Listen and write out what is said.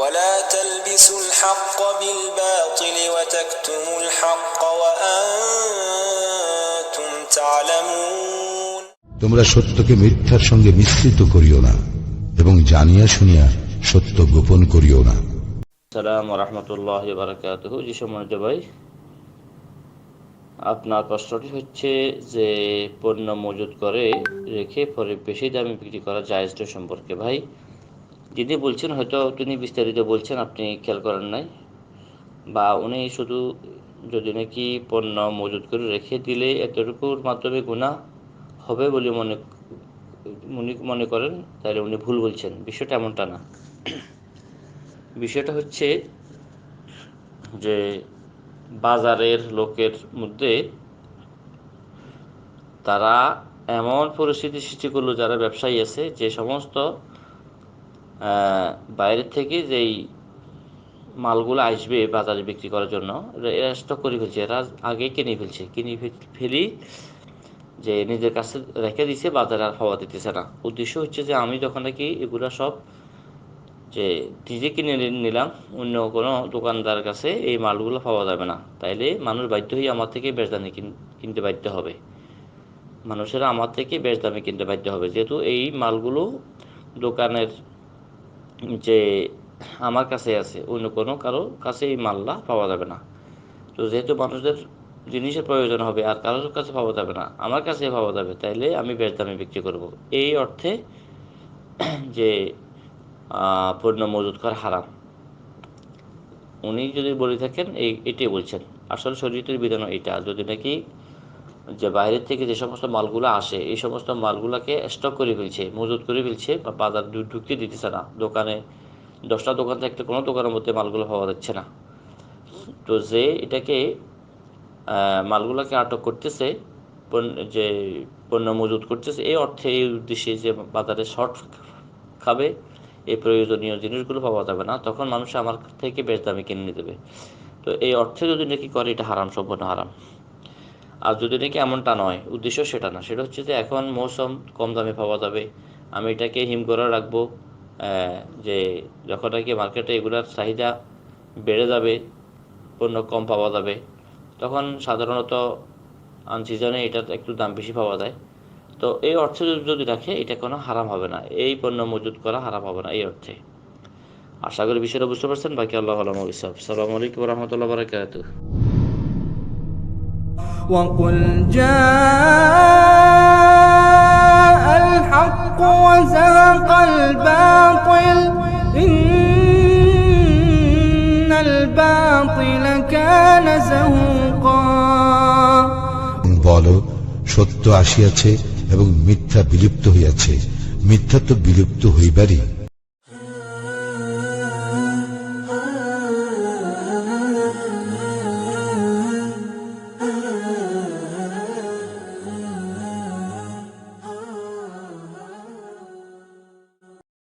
ولا تلبسوا الحق بالباطل وتكتموا الحق وأنتم تعلمون তোমরা সত্যকে মিথ্যার সঙ্গে মিশ্রিত করিও না এবং জানিয়া শুনিয়া সত্য গোপন করিও না। আসসালামু রাহমাতুল্লাহি ওয়া বারাকাতুহু। জি সম্মানিত ভাই, আপনার প্রশ্নটি হচ্ছে যে পণ্য মজুত করে রেখে পরে বেশি দামে বিক্রি করা জায়েজ সম্পর্কে। ভাই, যিনি বলছেন হয়তো তিনি বিস্তারিত বলছেন, আপনি খেয়াল করেন নাই, বা উনি শুধু যদি নাকি পণ্য মজুত করে রেখে দিলে এতটুকুর মাধ্যমে গুনাহ হবে বলে মনে করেন, তাহলে উনি ভুল বলছেন। বিষয়টা এমনটা না। বিষয়টা হচ্ছে যে বাজারের লোকের মধ্যে তারা এমন পরিস্থিতি সৃষ্টি করলো, যারা ব্যবসায়ী আছে, যে সমস্ত বাইরে থেকে যেই মালগুলো আসবে বাজারে বিক্রি করার জন্য, এরা স্টক করে ফেলছে, এরা আগে কিনে ফেলি যে নিজের কাছে রেখে দিছে, বাজারে আর হওয়া দিতেছে না। উদ্দেশ্য হচ্ছে যে আমি যখন নাকি এগুলো সব যে নিজে কিনে নিলাম, অন্য কোনো দোকানদার কাছে এই মালগুলো পাওয়া যাবে না, তাইলে মানুষ বাধ্য হয়ে আমার থেকে বেশ দামে কিনতে বাধ্য হবে। মানুষেরা আমার থেকে বেশ দামে কিনতে বাধ্য হবে, যেহেতু এই মালগুলো দোকানের যে আমার কাছে আছে, অন্য কোনো কারো কাছে এই মালটা পাওয়া যাবে না। তো যেহেতু মানুষদের জিনিসের প্রয়োজন হবে আর কারোর কাছে পাওয়া যাবে না, আমার কাছে পাওয়া যাবে, তাইলে আমি বেশ দামে বিক্রি করব। এই অর্থে যে পণ্য মজুত করা হারাম, উনি যদি বলে থাকেন এটাই বলছেন। আসলে শরীয়তের বিধান এটা, যদি নাকি যে বাইরের থেকে যে সমস্ত মালগুলো আসে, এই সমস্ত মালগুলোকে স্টক করে ফেলছে, মজুত করে ফেলছে, বা বাজার ঢুকতে দিতেছে না, দোকানে 10টা দোকান থাকতে কোনো দোকানের মধ্যে মালগুলো পাওয়া যাচ্ছে না, তো যে এটাকে মালগুলোকে আটক করতেছে, যে পণ্য মজুত করতেছে, এই অর্থে, এই উদ্দেশ্যে যে বাজারে শর্ট খাবে, এই প্রয়োজনীয় জিনিসগুলো পাওয়া যাবে না, তখন মানুষ আমার থেকে বেশ দামে কিনে দেবে। তো এই অর্থে যদি নাকি করে, এটা হারাম, সম্পূর্ণ হারাম। আর যদি নাকি এমনটা নয়, উদ্দেশ্য সেটা না, সেটা হচ্ছে যে এখন মৌসুম, কম দামে পাওয়া যাবে, আমি এটাকে হিম করে রাখবো, যে যখন নাকি মার্কেটে এগুলার চাহিদা বেড়ে যাবে, পণ্য কম পাওয়া যাবে, তখন সাধারণত আনসিজনে এটা একটু দাম বেশি পাওয়া যায়। তো এই অর্থে যদি রাখে, এটা কোনো হারাম হবে না, এই পণ্য মজুত করা হারাম হবে না এই অর্থে। আশা করি বিষয়টা বুঝতে পারছেন। বাকি আল্লাহ আলাম বিসওয়াব। আসসালামু আলাইকুম ওয়া রাহমাতুল্লাহি ওয়া বারাকাতুহু। وقل جاء الحق وزهق الباطل إن الباطل كان زهوقا। বলো, সত্য আসিয়াছে এবং মিথ্যা বিলুপ্ত হইয়াছে, মিথ্যা তো বিলুপ্ত হইবারই।